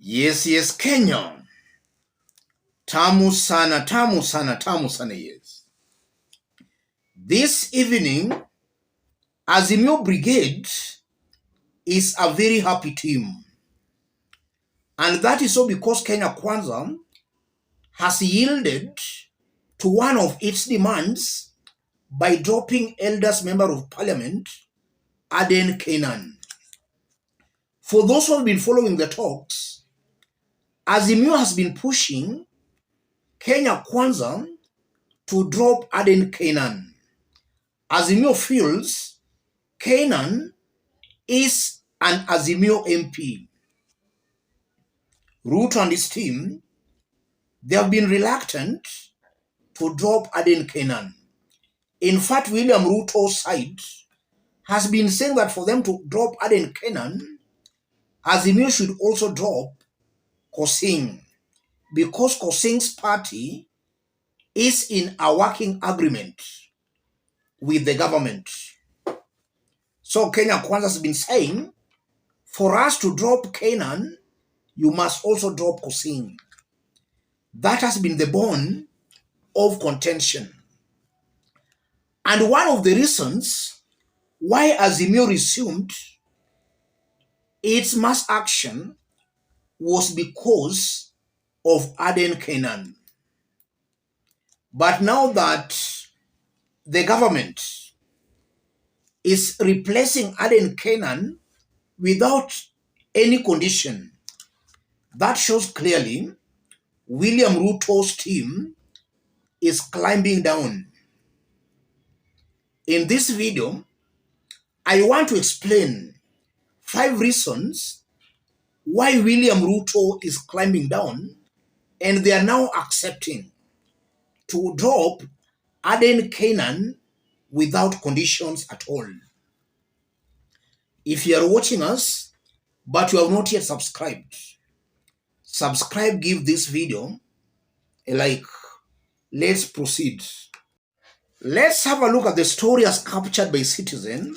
Yes, Kenya. Tamu sana, tamu sana, tamu sana, yes. This evening, Azimio Brigade is a very happy team. And that is so because Kenya Kwanza has yielded to one of its demands by dropping eldest member of parliament, Aden Keynan. For those who have been following the talks, Azimio has been pushing Kenya Kwanza to drop Aden Keynan. Azimio feels Keynan is an Azimio MP. Ruto and his team, they have been reluctant to drop Aden Keynan. In fact, William Ruto's side has been saying that for them to drop Aden Keynan, Azimio should also drop Kosing, because Kosing's party is in a working agreement with the government. So Kenya Kwanza has been saying, for us to drop Keynan, you must also drop Kosing. That has been the bone of contention. And one of the reasons why Azimio resumed its mass action was because of Aden Keynan. But now that the government is replacing Aden Keynan without any condition, that shows clearly William Ruto's team is climbing down. In this video, I want to explain 5 reasons why William Ruto is climbing down and they are now accepting to drop Aden Keynan without conditions at all. If you are watching us, but you have not yet subscribed, subscribe, give this video a like. Let's proceed. Let's have a look at the story as captured by Citizen.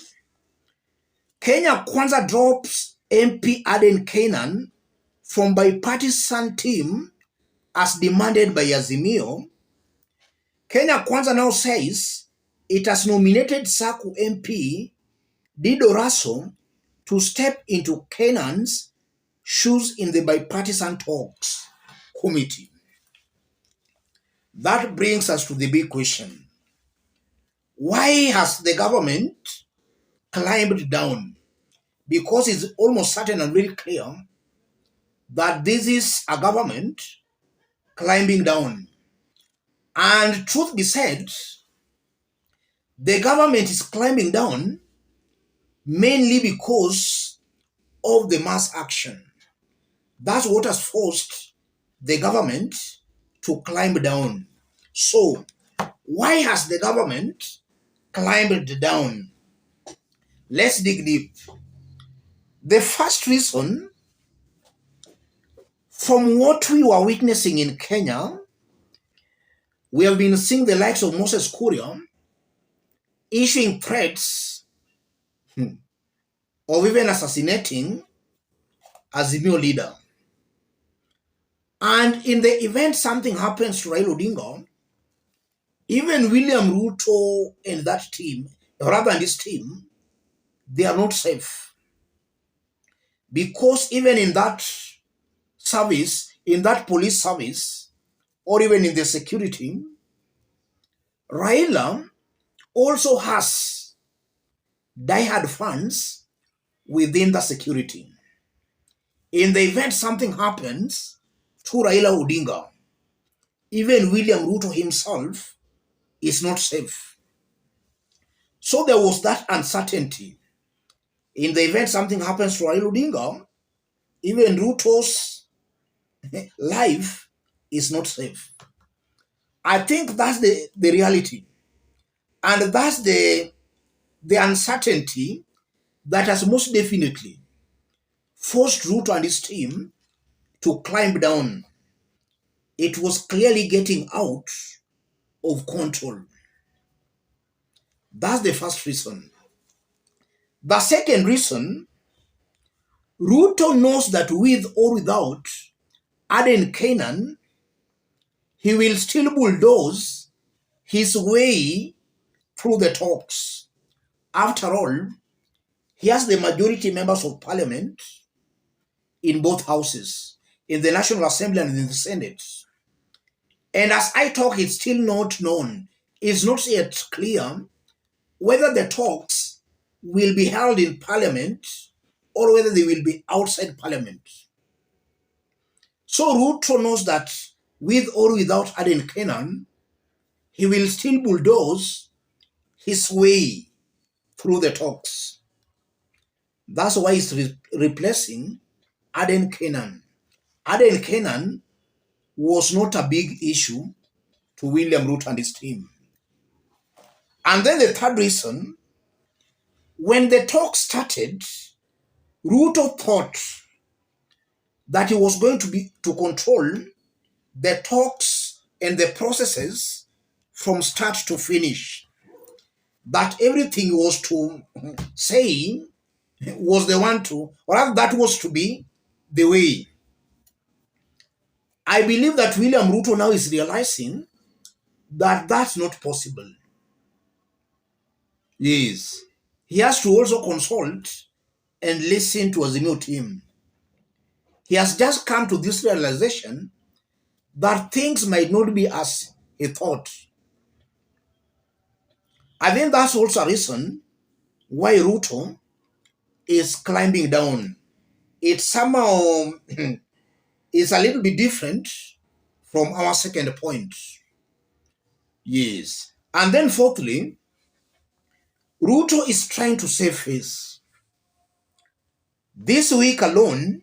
Kenya Kwanza drops MP Aden Keynan from bipartisan team as demanded by Azimio. Kenya Kwanza now says it has nominated Saku MP Dido Raso to step into Keynan's shoes in the bipartisan talks committee. That brings us to the big question. Why has the government climbed down? Because it's almost certain and very clear that this is a government climbing down. And truth be said, the government is climbing down mainly because of the mass action. That's what has forced the government to climb down. So, why has the government climbed down? Let's dig deep. The first reason, from what we were witnessing in Kenya, we have been seeing the likes of Moses Kuria issuing threats of even assassinating Azimio leader. And in the event something happens to Raila Odinga, even William Ruto and that team, or rather his team, they are not safe. Because even in that service, in that police service, or even in the security, Raila also has diehard fans within the security. In the event something happens to Raila Odinga, even William Ruto himself is not safe. So there was that uncertainty. In the event something happens to Raila Odinga, even Ruto's life is not safe. I think that's the reality. And that's the uncertainty that has most definitely forced Ruto and his team to climb down. It was clearly getting out of control. That's the first reason. The second reason, Ruto knows that with or without Aden Keynan, he will still bulldoze his way through the talks. After all, he has the majority members of parliament in both houses, in the National Assembly and in the Senate. And as I talk, it's still not known, it's not yet clear whether the talks will be held in parliament or whether they will be outside parliament. So Ruto knows that with or without Aden Keynan, he will still bulldoze his way through the talks. That's why he's replacing Aden Keynan. Aden Keynan was not a big issue to William Ruto and his team. And then the third reason, when the talk started, Ruto thought that he was going to control the talks and the processes from start to finish. That everything he was to say was the one to, or that was to be the way. I believe that William Ruto now is realizing that that's not possible. Yes. He has to also consult and listen to Azimio team. He has just come to this realization that things might not be as he thought. I think that's also a reason why Ruto is climbing down. It somehow is a little bit different from our second point. Yes. And then fourthly, Ruto is trying to save face. This week alone,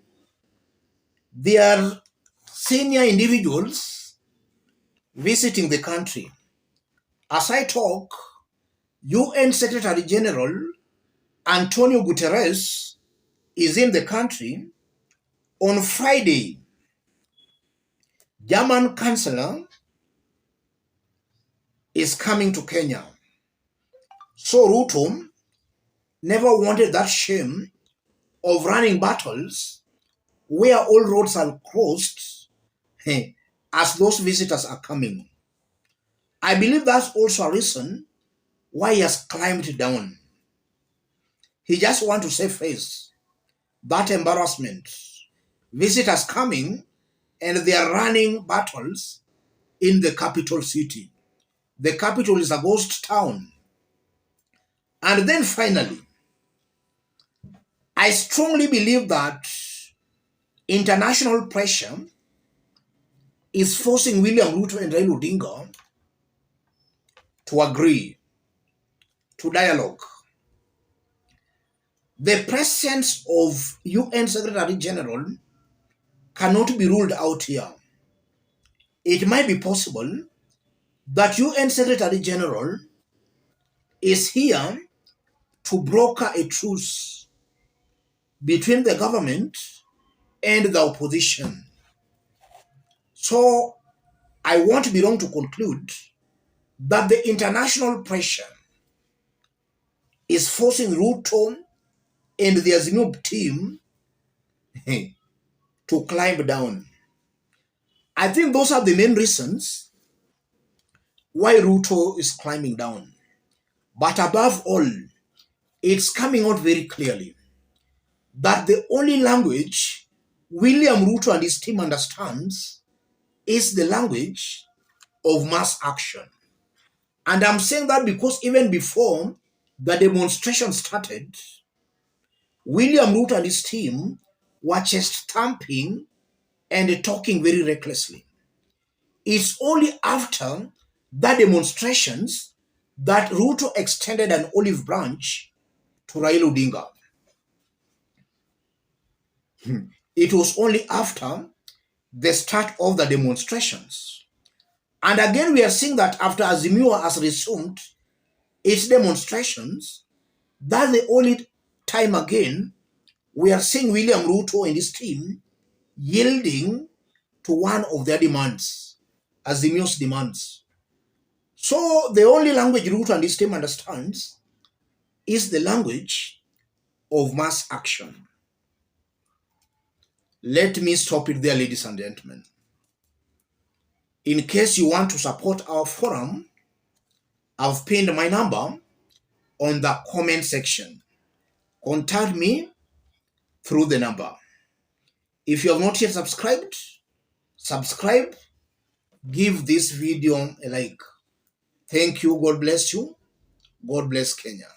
there are senior individuals visiting the country. As I talk, UN Secretary General Antonio Guterres is in the country. On Friday, German Chancellor is coming to Kenya. So Ruto never wanted that shame of running battles where all roads are crossed as those visitors are coming. I believe that's also a reason why he has climbed down. He just wants to save face. That embarrassment. Visitors coming and they are running battles in the capital city. The capital is a ghost town. And then finally, I strongly believe that international pressure is forcing William Ruto and Raila Odinga to agree, to dialogue. The presence of UN Secretary General cannot be ruled out here. It might be possible that UN Secretary General is here to broker a truce between the government and the opposition. So I won't be wrong to conclude that the international pressure is forcing Ruto and the Azimio team to climb down. I think those are the main reasons why Ruto is climbing down. But above all, it's coming out very clearly that the only language William Ruto and his team understands is the language of mass action. And I'm saying that because even before the demonstration started, William Ruto and his team were chest thumping and talking very recklessly. It's only after the demonstrations that Ruto extended an olive branch to Raila Odinga. It was only after the start of the demonstrations. And again, we are seeing that after Azimio has resumed its demonstrations, that's the only time again we are seeing William Ruto and his team yielding to one of their demands, Azimio's demands. So the only language Ruto and his team understands is the language of mass action. Let me stop it there, ladies and gentlemen. In case you want to support our forum, I've pinned my number on the comment section. Contact me through the number. If you have not yet subscribed, subscribe, give this video a like. Thank you. God bless you. God bless Kenya.